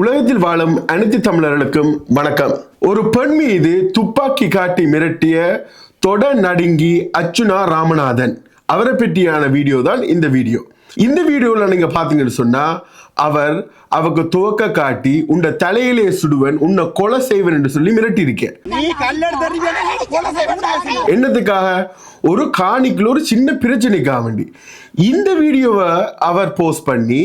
உலகத்தில் வாழும் அனைத்து தமிழர்களுக்கும் வணக்கம். ஒரு பெண் மீது துப்பாக்கி காட்டி மிரட்டிய தொட நடுங்கி அர்ச்சுனா ராமநாதன் அவரை பற்றியான வீடியோ தான் இந்த வீடியோ. இந்த வீடியோல நீங்க பாத்தீங்கன்னு சொன்னா அவருக்கு துவக்க காட்டி உண்ட தலையிலே சுடுவன் உன்னை கொலை செய்வன் என்று சொல்லி மிரட்டி இருக்கேன். என்னத்துக்காக? ஒரு காணிக்குள்ள ஒரு சின்ன பிரச்சனைக்காக வேண்டி இந்த வீடியோவை அவர் போஸ்ட் பண்ணி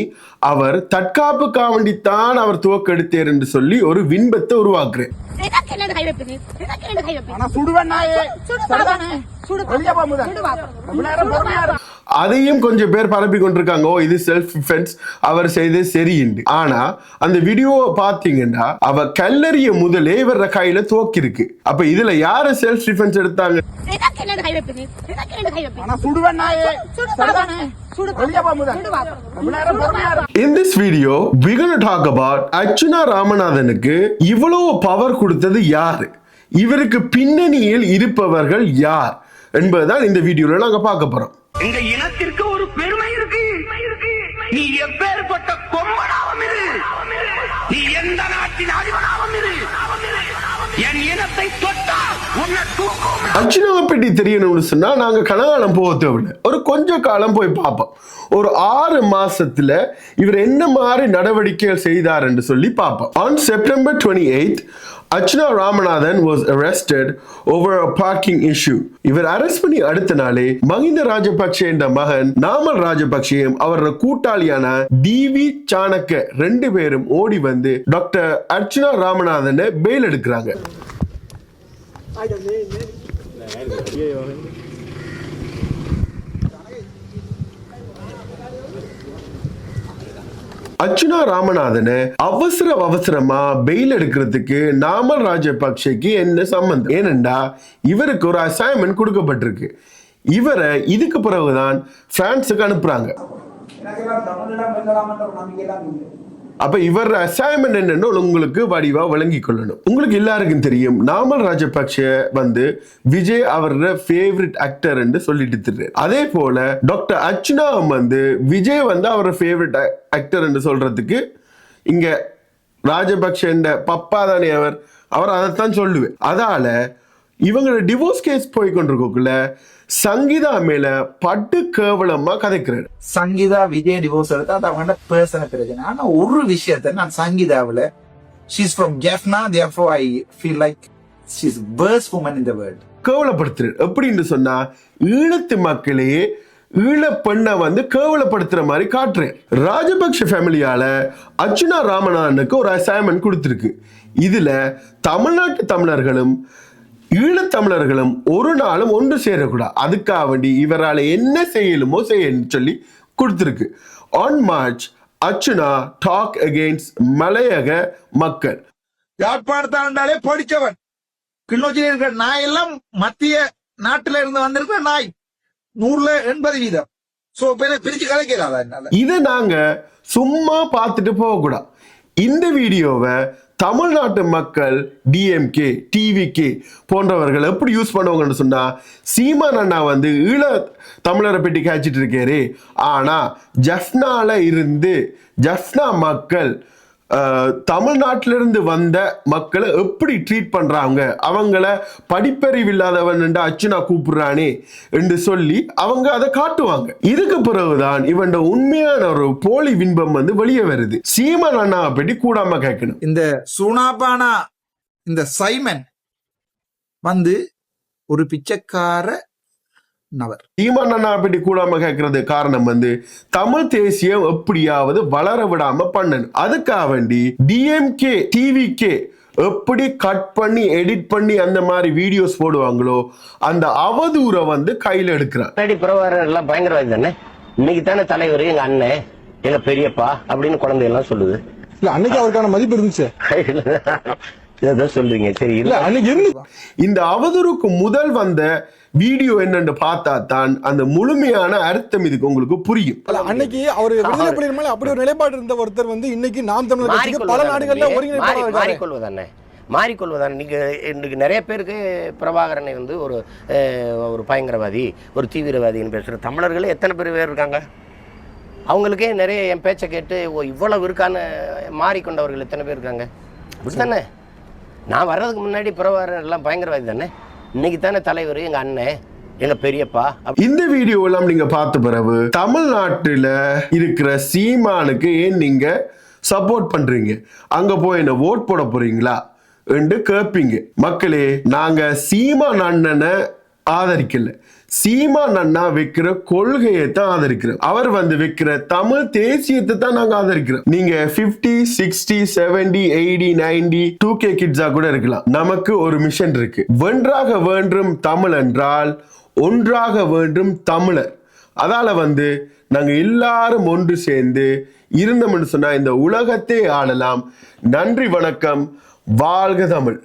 அவர் தற்காப்புக்காக வேண்டித்தான் அவர் துவக்க எடுத்தார் என்று சொல்லி ஒரு விண்பத்தை உருவாக்குறேன். அதையும் கொஞ்சம் பேர் பரப்பி கொண்டிருக்காங்க, ஓ இது செல்ஃப் டிஃபென்ஸ், அவர் செய்தது சரியின்று. ஆனா அந்த வீடியோவை பாத்தீங்கன்னா அவ கல்லறிய முதலே இவர கையில துவக்கி இருக்கு. அப்ப இதுல யாரு செல்ஃப் டிஃபென்ஸ் எடுத்தாங்க? In this video, we're going to talk about Archuna ராமநாதனுக்கு இவ்வளவு பவர் கொடுத்தது யாரு, இவருக்கு பின்னணியில் இருப்பவர்கள் யார் என்பதுதான் இந்த வீடியோல நாங்க பார்க்க போறோம். எங்க இனத்திற்கு ஒரு பெருமை இருக்கு. நீ எப்பேற்பட்ட கொம்பனாவும் இரு, நீ எந்த நாட்டின் அதிபனாவும் இரு, என் இனத்தை தொட்டா உன்னை தூக்கும். அர்ச்சுனாவை பற்றி தெரியணும்னு சொன்னா நாங்க கனகாலம் போக தேவையில்லை, ஒரு கொஞ்ச காலம் போய் பார்ப்போம். ஒரு 6 மாசத்துல இவர் என்ன மாதிரி நடவடிக்கைகள் செய்தார் என்று சொல்லி பார்ப்போம். On September 28th, Archana Ramanathan was arrested over a parking issue. இவர் அரெஸ்ட் பண்ணி அடுத்த நாளே மஹிந்த ராஜபக்ஷ என்ற மகன் நாமல் ராஜபக்ஷையும் அவரோட கூட்டாளியான டிவி சாணக்க 2 பேரும் ஓடி வந்து டாக்டர் அர்ச்சுனா ராமநாதனை பெயில் எடுக்கிறாங்க. அர்ச்சுனா ராமநாதனை அவசரமா பெயில் எடுக்கிறதுக்கு நாமல் ராஜபக்ஷக்கு என்ன சம்பந்தம்? ஏனென்றா இவருக்கு ஒரு அசைன்மெண்ட் கொடுக்கப்பட்டிருக்கு. இவரை இதுக்கு பிறகுதான் பிரான்ஸுக்கு அனுப்புறாங்க. அப்ப இவர் அசைன்மெண்ட் என்னன்னு உங்களுக்கு வடிவா விளங்கி கொள்ளணும். உங்களுக்கு எல்லாருக்கும் தெரியும், நாமல் ராஜபக்ஷ வந்து விஜய் அவரோட ஃபேவரட் ஆக்டர் என்று சொல்லிட்டு திரு. அதே போல டாக்டர் அர்ச்சுனா வந்து விஜய் வந்து அவரோட ஃபேவரட் ஆக்டர் என்று சொல்றதுக்கு இங்க ராஜபக்ஷ பப்பா தானே அவர் அதைத்தான் சொல்லுவேன். அதால இவங்களோட டிவோர்ஸ் கேஸ் போய் கொண்டிருக்கோக்குள்ள சங்கீதா மேல பட்டு கேவலமா கதைக்கிறாரு. சங்கீதா விஜய் டிவோர்ஸ் எடுத்தா அது அவங்களோட பர்சனல் பிரச்சனை. ஆனா ஒரு விஷயத்த நான் சங்கீதாவில she's from Jaffna, therefore I feel like she's the worst woman in the world. கேவலப்படுத்துறாரு. எப்படின்னு சொன்னா ஈழத்து மக்களையே ஈழ பெண்ணை வந்து கேவலப்படுத்துற மாதிரி காட்டுறேன். ராஜபக்ஷ ஃபேமிலியால அர்ச்சுனா ராமநாதனுக்கு ஒரு அசைன்மெண்ட் கொடுத்திருக்கு. இதுல தமிழ்நாட்டு தமிழர்களும் ஈழத்தமிழர்களும் ஒரு நாளும் ஒன்று சேரக்கூடாது, அதுக்காக வேண்டி இவரால் என்ன செய்யலுமோ செய்யன்னு சொல்லி கொடுத்திருக்கு. On March, Archuna talk against மலையக மக்கள். யாழ்ப்பாணத்தாண்டாலே படிச்சவன் கிண்ணோச்சில இருக்கிற நாய் எல்லாம் மத்திய நாட்டில இருந்து வந்திருக்கிற நாய் 100% சோ பிரிச்சு கலைக்கிறாதா என்னால. இதை நாங்க சும்மா பார்த்துட்டு போகக்கூடாது. இந்த வீடியோவை தமிழ்நாட்டு மக்கள் டிஎம்கே டிவிகே போன்றவர்கள் எப்படி யூஸ் பண்ணுவாங்கன்னு சொன்னா, சீமான் அண்ணா வந்து ஈழ தமிழரை பற்றி காய்ச்சிட்டு இருக்காரு, ஆனா ஜஃப்னா மக்கள் தமிழ்நாட்டிலிருந்து வந்த மக்களை எப்படி ட்ரீட் பண்றாங்க, அவங்கள படிப்பறிவு இல்லாதவன் என்று அர்ச்சுனா கூப்பிடுறானே என்று சொல்லி அவங்க அதை காட்டுவாங்க. இதுக்கு பிறகுதான் இவன் உண்மையான ஒரு போலி வின்பம் வந்து வெளியே வருது. சீமான் அண்ணாவை பற்றி கூடாம கேட்கணும். இந்த சுனாபானா இந்த சைமன் வந்து ஒரு பிச்சைக்கார நபர். சீமான் அண்ணா பற்றி கூடாம கேட்கறது காரணம் வந்து தமிழ் தேசியம் எப்படியாவது வளர விடாம பண்ணணும். அதுக்காக வேண்டி டிஎம்கே டிவிகே எப்படி கட் பண்ணி எடிட் பண்ணி அந்த மாதிரி வீடியோஸ் போடுவாங்களோ அந்த அவதூறை வந்து கையில எடுக்கிறான். எல்லாம் பயங்கரவாதி தானே. இன்னைக்கு தானே தலைவர் எங்க அண்ணன் எங்க பெரியப்பா அப்படின்னு குழந்தை எல்லாம் சொல்லுது. இல்ல அன்னைக்கு அவருக்கான மதிப்பு இருந்துச்சு. இதான் சொல்றீங்க. சரி இல்ல அன்னைக்கு இந்த அவதூறுக்கு முதல் வந்த வீடியோ என்னன்னு பார்த்தா தான் அந்த முழுமையான அர்த்தம் இதுக்கு உங்களுக்கு புரியும். அன்னைக்கு அவர் விடுதலை புலிகள் அப்படி ஒரு நிலைப்பாடு இருந்த ஒருத்தர் வந்து இன்னைக்கு நாம் தமிழர் கட்சிக்கு பல நாடுகள்ல ஒருங்கிணைப்பாளர் மாறிக்கொள்வதானே. நீங்க இன்னைக்கு நிறைய பேருக்கு பிரபாகரனை வந்து ஒரு பயங்கரவாதி ஒரு தீவிரவாதின்னு பேசுற தமிழர்களே எத்தனை பேர் இருக்காங்க? அவங்களுக்கே நிறைய என் பேச்சை கேட்டு இவ்வளவு இருக்கான்னு மாறிக்கொண்டவர்கள் எத்தனை பேர் இருக்காங்க. அப்படித்தானே நான் வர்றதுக்கு முன்னாடி பிரபாகரன் எல்லாம் பயங்கரவாதி தானே. இன்னைக்கு தானே தலைவர் எங்க அண்ணன் எங்க பெரியப்பா. இந்த வீடியோ எல்லாம் நீங்க பார்த்த பிறகு தமிழ்நாட்டுல இருக்கிற சீமானுக்கு ஏன் நீங்க சப்போர்ட் பண்றீங்க, அங்க போய் என்ன ஓட் போட போறீங்களா என்று கேட்பீங்க. மக்களே, நாங்க சீமான் அண்ணனை ஆதரிக்கல, சீமான் அண்ணா வைக்கிற கொள்கையை தான் ஆதரிக்கிறோம். அவர் வைக்கிற தமிழ் தேசியத்தை தான் நாங்க ஆதரிக்கிறோம். நீங்க 50, 60, 70, 80, 90, 2K கிட்ஸா கூட இருக்கலாம். நமக்கு ஒரு மிஷன் இருக்கு. வென்றாக வேண்டும் தமிழ் என்றால் ஒன்றாக வேண்டும் தமிழர். அதால நாங்க எல்லாரும் ஒன்று சேர்ந்து இருந்தோம்னு சொன்னா இந்த உலகத்தை ஆளலாம். நன்றி, வணக்கம், வாழ்க தமிழ்.